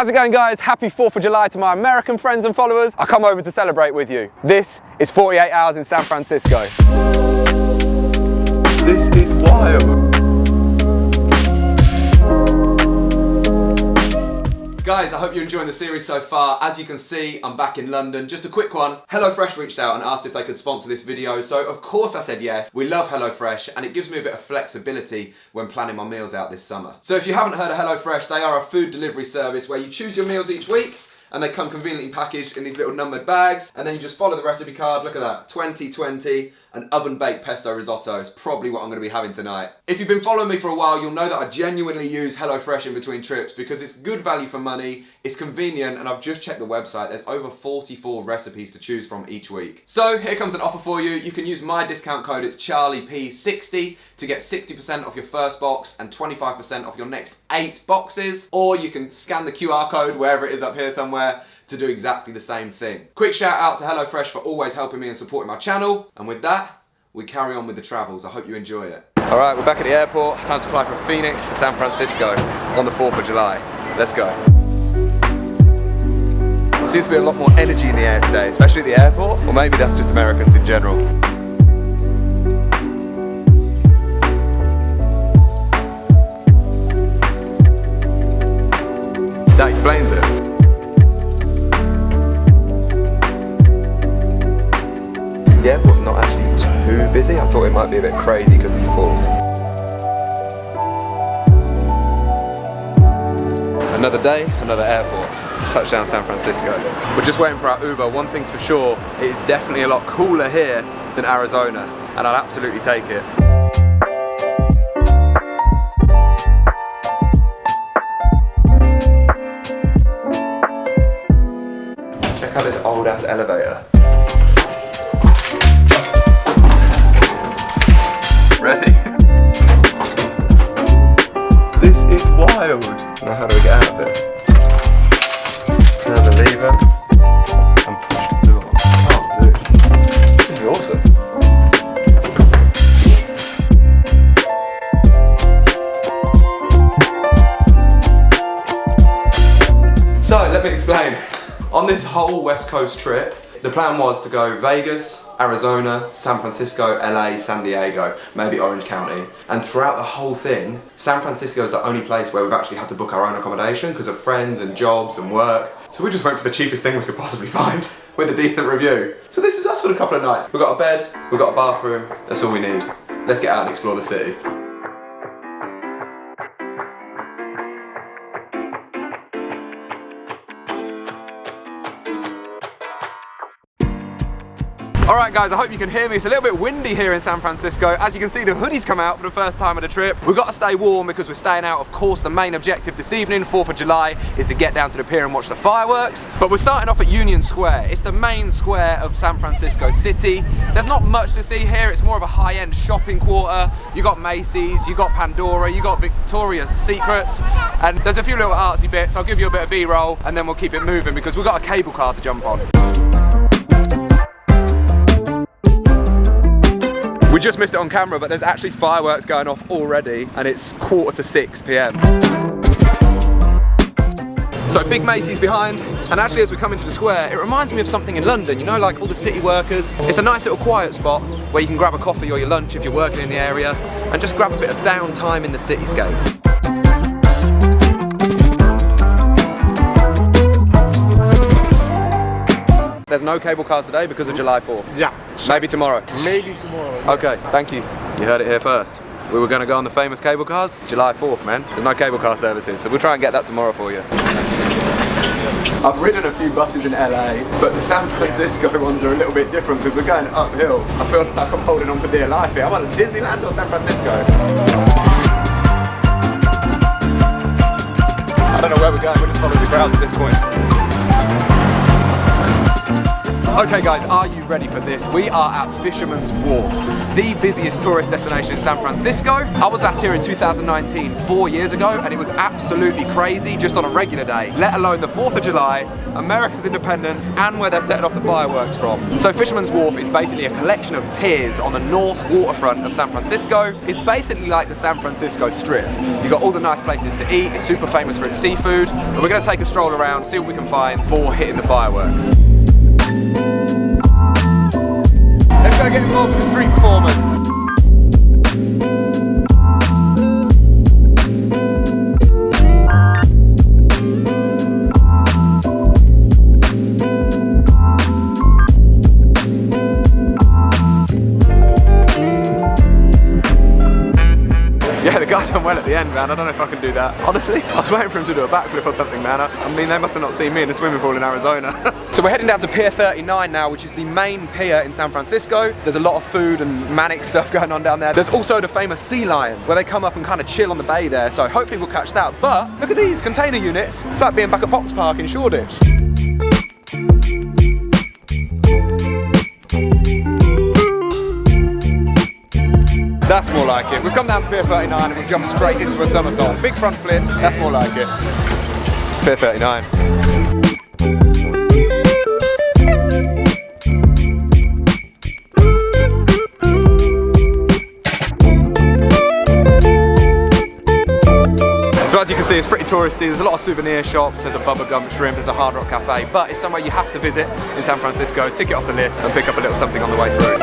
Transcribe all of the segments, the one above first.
How's it going, guys? Happy 4th of July to my American friends and followers. I come over to celebrate with you. This is 48 hours in San Francisco. This is wild. Guys, I hope you're enjoying the series so far. As you can see, I'm back in London. Just a quick one. HelloFresh reached out and asked if they could sponsor this video, so of course I said yes. We love HelloFresh and it gives me a bit of flexibility when planning my meals out this summer. So if you haven't heard of HelloFresh, they are a food delivery service where you choose your meals each week and they come conveniently packaged in these little numbered bags, and then you just follow the recipe card. Look at that, 2020, an oven-baked pesto risotto is probably what I'm gonna be having tonight. If you've been following me for a while, you'll know that I genuinely use HelloFresh in between trips because it's good value for money, it's convenient, and I've just checked the website, there's over 44 recipes to choose from each week. So here comes an offer for you. You can use my discount code, it's CharlieP60, to get 60% off your first box and 25% off your next 8 boxes, or you can scan the QR code wherever it is up here somewhere to do exactly the same thing. Quick shout out to HelloFresh for always helping me and supporting my channel. And with that, we carry on with the travels. I hope you enjoy it. All right, we're back at the airport. Time to fly from Phoenix to San Francisco on the 4th of July. Let's go. There seems to be a lot more energy in the air today, especially at the airport, or maybe that's just Americans in general. That explains it. The airport's not actually too busy. I thought it might be a bit crazy because it's the 4th. Another day, another airport. Touchdown San Francisco. We're just waiting for our Uber. One thing's for sure, it is definitely a lot cooler here than Arizona, and I'll absolutely take it. Check out this old ass elevator. Ready? This is wild. Now how do we get out of it? Turn the lever and push the door. Oh dude, this is awesome. So let me explain. On this whole West Coast trip, the plan was to go Vegas, Arizona, San Francisco, LA, San Diego, maybe Orange County. And throughout the whole thing, San Francisco is the only place where we've actually had to book our own accommodation because of friends and jobs and work. So we just went for the cheapest thing we could possibly find with a decent review. So this is us for a couple of nights. We've got a bed, we've got a bathroom, that's all we need. Let's get out and explore the city. Alright guys, I hope you can hear me. It's a little bit windy here in San Francisco. As you can see, the hoodies come out for the first time of the trip. We've got to stay warm because we're staying out. Of course, the main objective this evening, 4th of July, is to get down to the pier and watch the fireworks. But we're starting off at Union Square. It's the main square of San Francisco City. There's not much to see here. It's more of a high-end shopping quarter. You got Macy's, you got Pandora, you got Victoria's Secrets, and there's a few little artsy bits. I'll give you a bit of B-roll and then we'll keep it moving because we've got a cable car to jump on. We just missed it on camera, but there's actually fireworks going off already, and it's 5:45 p.m. So big Macy's behind, and actually as we come into the square, it reminds me of something in London, you know, like all the city workers. It's a nice little quiet spot where you can grab a coffee or your lunch if you're working in the area, and just grab a bit of downtime in the cityscape. There's no cable cars today because of July 4th. Yeah. Maybe tomorrow. Maybe tomorrow. Yeah. Okay, thank you. You heard it here first. We were going to go on the famous cable cars. It's July 4th, man. There's no cable car services, so we'll try and get that tomorrow for you. I've ridden a few buses in LA, but the San Francisco ones are a little bit different because we're going uphill. I feel like I'm holding on for dear life here. I'm on Disneyland or San Francisco. I don't know where we're going, we'll just follow the crowds at this point. Okay guys, are you ready for this? We are at Fisherman's Wharf, the busiest tourist destination in San Francisco. I was last here in 2019, 4 years ago, and it was absolutely crazy just on a regular day, let alone the 4th of July, America's independence, and where they're setting off the fireworks from. So Fisherman's Wharf is basically a collection of piers on the north waterfront of San Francisco. It's basically like the San Francisco Strip. You've got all the nice places to eat, it's super famous for its seafood, and we're going to take a stroll around, see what we can find before hitting the fireworks. Let's go get involved with the street performers. Yeah, the guy done well at the end, man. I don't know if I can do that. Honestly, I was waiting for him to do a backflip or something, man. I mean, they must have not seen me in the swimming pool in Arizona. So we're heading down to Pier 39 now, which is the main pier in San Francisco. There's a lot of food and manic stuff going on down there. There's also the famous sea lion, where they come up and kind of chill on the bay there. So hopefully we'll catch that. But look at these container units. It's like being back at Box Park in Shoreditch. That's more like it. We've come down to Pier 39 and we've jumped straight into a somersault. Big front flip, that's more like it. It's Pier 39. So as you can see, it's pretty touristy. There's a lot of souvenir shops, there's a Bubba Gump Shrimp, there's a Hard Rock Cafe, but it's somewhere you have to visit in San Francisco. Tick it off the list and pick up a little something on the way through.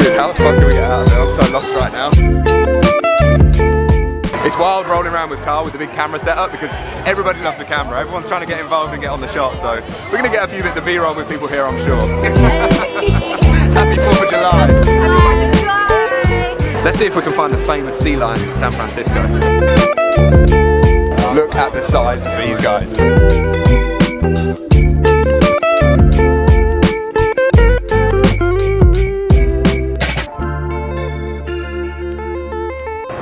Dude, how the fuck do we get out of there? I'm so lost right now. It's wild rolling around with Carl with the big camera setup because everybody loves the camera. Everyone's trying to get involved and get on the shot, so we're going to get a few bits of B-roll with people here, I'm sure. Happy 4th of July. Let's see if we can find the famous sea lions of San Francisco. Look at the size of these guys.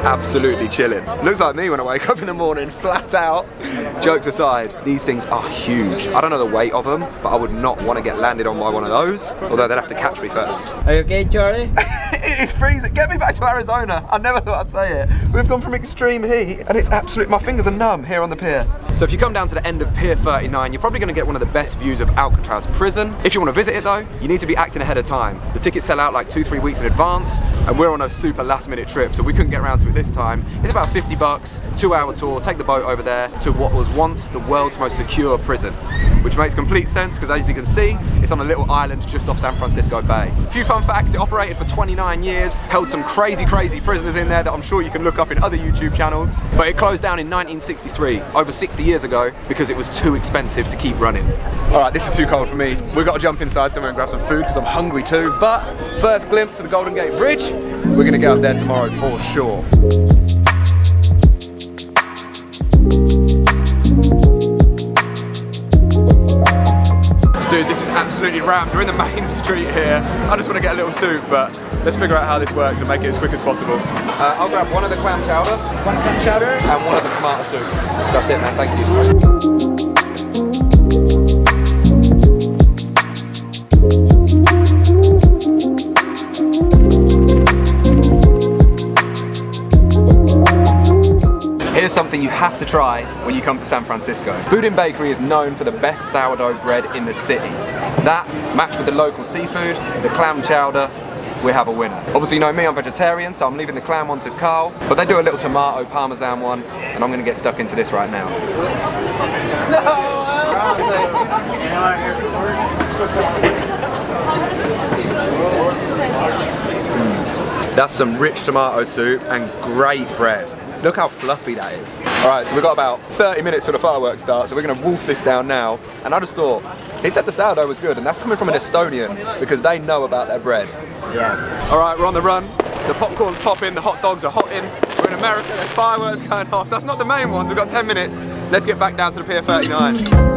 Absolutely chilling. Looks like me when I wake up in the morning, flat out. Jokes aside, these things are huge. I don't know the weight of them, but I would not want to get landed on by one of those, although they'd have to catch me first. Are you okay, Charlie? It is freezing. Get me back to Arizona. I never thought I'd say it. We've gone from extreme heat and it's absolute, my fingers are numb here on the pier. So if you come down to the end of Pier 39, you're probably going to get one of the best views of Alcatraz prison. If you want to visit it though, you need to be acting ahead of time. The tickets sell out like 2-3 weeks in advance, and we're on a super last minute trip, so we couldn't get around to it this time. It's about 50 bucks, 2-hour tour, take the boat over there to what was once the world's most secure prison, which makes complete sense because as you can see, it's on a little island just off San Francisco Bay. A few fun facts: it operated for 29 years, held some crazy prisoners in there that I'm sure you can look up in other YouTube channels, but it closed down in 1963, over 60 years ago, because it was too expensive to keep running. Alright, this is too cold for me. We've got to jump inside somewhere and grab some food because I'm hungry too, but first glimpse of the Golden Gate Bridge, we're going to get up there tomorrow for sure. Dude, this is absolutely rammed. We're in the main street here. I just want to get a little soup, but let's figure out how this works and make it as quick as possible. I'll grab one of the clam chowder, and one of the tomato soup. That's it, man. Thank you. Here's something you have to try when you come to San Francisco. Boudin Bakery is known for the best sourdough bread in the city. That, matched with the local seafood, the clam chowder, we have a winner. Obviously you know me, I'm vegetarian, so I'm leaving the clam one to Carl, but they do a little tomato parmesan one, and I'm gonna get stuck into this right now. That's some rich tomato soup and great bread. Look how fluffy that is. Alright, so we've got about 30 minutes till the fireworks start, so we're gonna wolf this down now. And I just thought, he said the sourdough was good, and that's coming from an Estonian, because they know about their bread. Yeah. Alright, we're on the run. The popcorn's popping, the hot dogs are hotting. We're in America, there's fireworks going off. That's not the main ones, we've got 10 minutes. Let's get back down to the Pier 39.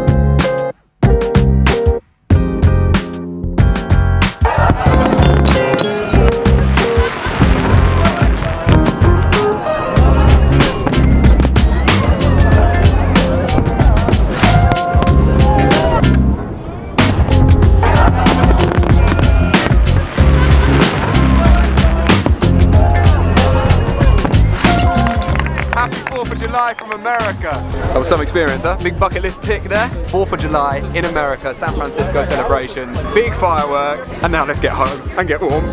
That was some experience, huh? Big bucket list tick there. 4th of July in America, San Francisco celebrations, big fireworks, and now let's get home and get warm.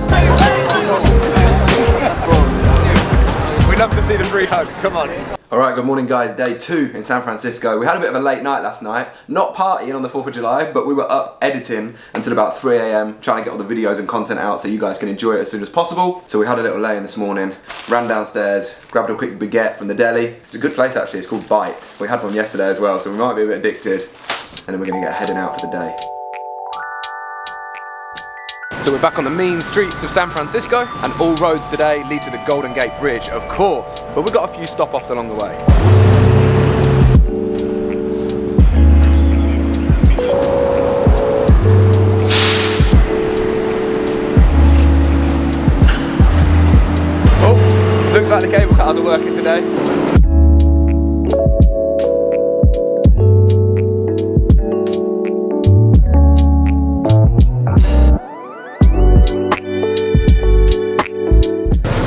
We love to see the free hugs, come on. Alright, good morning guys, day 2 in San Francisco. We had a bit of a late night last night, not partying on the 4th of July, but we were up editing until about 3 AM, trying to get all the videos and content out so you guys can enjoy it as soon as possible. So we had a little lay-in this morning, ran downstairs, grabbed a quick baguette from the deli. It's a good place actually, it's called Bite. We had one yesterday as well, so we might be a bit addicted. And then we're gonna get heading out for the day. So we're back on the mean streets of San Francisco, and all roads today lead to the Golden Gate Bridge, of course. But we've got a few stop-offs along the way. Oh, looks like the cable cars are working today.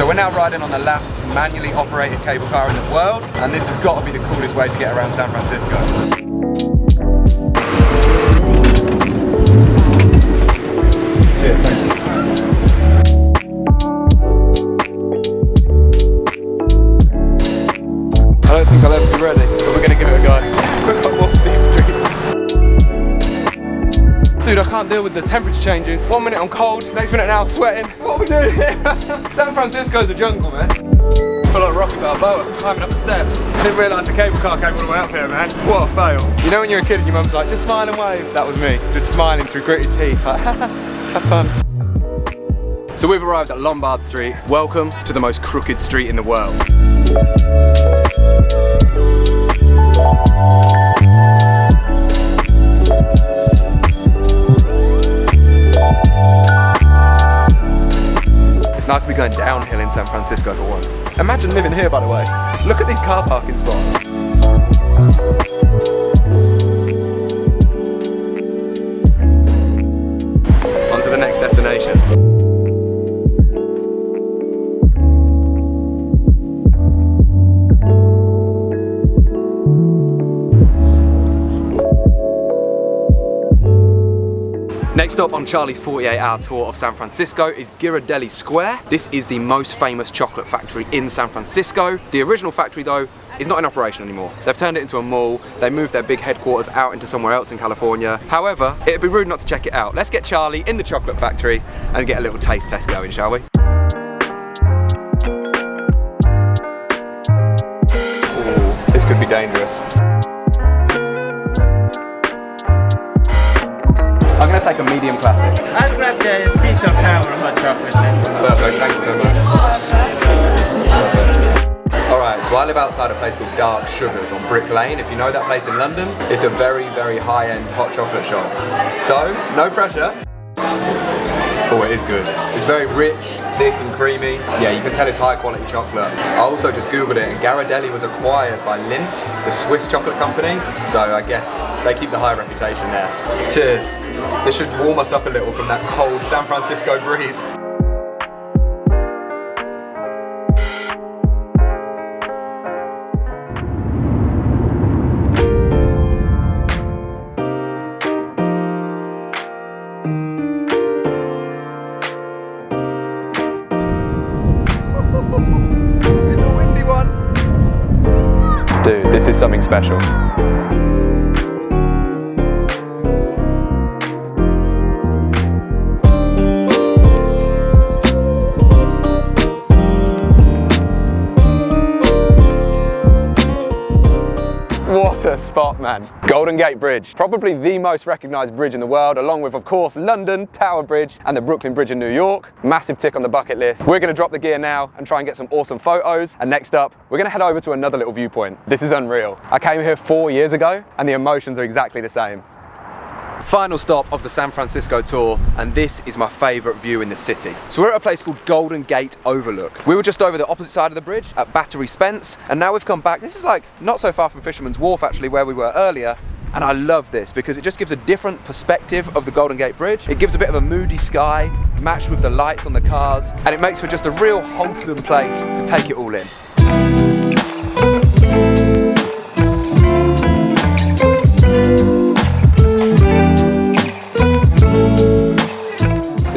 We're now riding on the last manually operated cable car in the world, and this has got to be the coolest way to get around San Francisco. Yeah, thank you. I don't think I'll ever be ready, but we're going to give it a go. We've got more steep street. Dude, I can't deal with the temperature changes. 1 minute I'm cold, next minute now I'm sweating. What are we doing here? San Francisco's a jungle, man. Full on Rocky Balboa, climbing up the steps. I didn't realise the cable car came all the way up here, man. What a fail. You know when you're a kid and your mum's like, just smile and wave? That was me, just smiling through gritted teeth, like, have fun. So we've arrived at Lombard Street. Welcome to the most crooked street in the world. It's nice to be going downhill in San Francisco for once. Imagine living here, by the way. Look at these car parking spots. On to the next destination. Next up on Charlie's 48-hour tour of San Francisco is Ghirardelli Square. This is the most famous chocolate factory in San Francisco. The original factory though is not in operation anymore. They've turned it into a mall. They moved their big headquarters out into somewhere else in California. However, it'd be rude not to check it out. Let's get Charlie in the chocolate factory and get a little taste test going, shall we? Ooh, this could be dangerous. I'm going to take a medium classic. I'll grab the sea salt tower hot chocolate then. Perfect, thank you so much. Alright, so I live outside a place called Dark Sugars on Brick Lane. If you know that place in London, it's a very, very high-end hot chocolate shop. So, no pressure. Oh, it is good. It's very rich, thick and creamy. Yeah, you can tell it's high quality chocolate. I also just googled it and Ghirardelli was acquired by Lindt, the Swiss chocolate company. So I guess they keep the high reputation there. Cheers. This should warm us up a little from that cold San Francisco breeze. It's a windy one. Dude, this is something special. What a spot, man. Golden Gate Bridge, probably the most recognised bridge in the world, along with, of course, London, Tower Bridge, and the Brooklyn Bridge in New York. Massive tick on the bucket list. We're gonna drop the gear now and try and get some awesome photos. And next up, we're gonna head over to another little viewpoint. This is unreal. I came here 4 years ago, and the emotions are exactly the same. Final stop of the San Francisco tour, and this is my favourite view in the city. So we're at a place called Golden Gate Overlook. We were just over the opposite side of the bridge at Battery Spence, and now we've come back. This is like not so far from Fisherman's Wharf actually, where we were earlier. And I love this because it just gives a different perspective of the Golden Gate Bridge. It gives a bit of a moody sky matched with the lights on the cars, and it makes for just a real wholesome place to take it all in.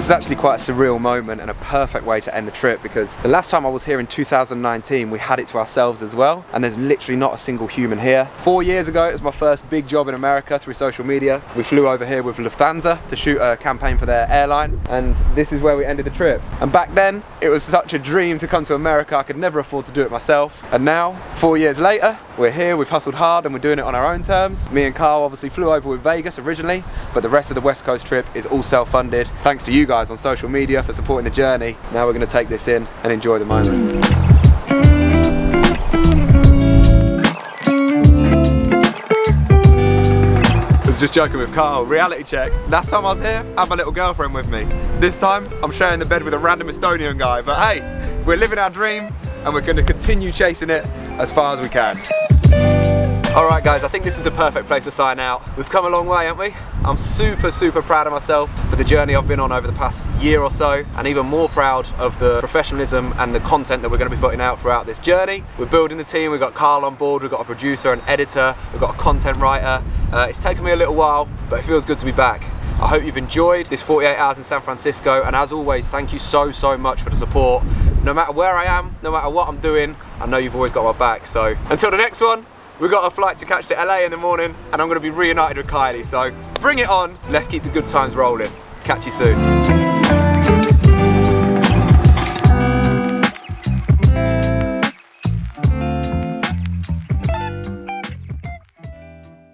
This is actually quite a surreal moment and a perfect way to end the trip, because the last time I was here in 2019, we had it to ourselves as well, and there's literally not a single human here. 4 years ago, it was my first big job in America through social media. We flew over here with Lufthansa to shoot a campaign for their airline, and this is where we ended the trip. And back then, it was such a dream to come to America. I could never afford to do it myself. And now, 4 years later, we're here, we've hustled hard, and we're doing it on our own terms. Me and Carl obviously flew over with Vegas originally, but the rest of the West Coast trip is all self-funded. Thanks to you guys on social media for supporting the journey. Now we're going to take this in and enjoy the moment. I was just joking with Carl. Reality check. Last time I was here, I had my little girlfriend with me. This time, I'm sharing the bed with a random Estonian guy. But hey, we're living our dream, and we're going to continue chasing it as far as we can. Alright guys, I think this is the perfect place to sign out. We've come a long way, haven't we? I'm super proud of myself for the journey I've been on over the past year or so, and even more proud of the professionalism and the content that we're going to be putting out throughout this journey. We're building the team, we've got Carl on board, we've got a producer, an editor, we've got a content writer. It's taken me a little while, but it feels good to be back. I hope you've enjoyed this 48 hours in San Francisco, and as always, thank you so much for the support. No matter where I am, no matter what I'm doing, I know you've always got my back. So until the next one, we've got a flight to catch to LA in the morning, and I'm going to be reunited with Kylie. So bring it on, let's keep the good times rolling. Catch you soon.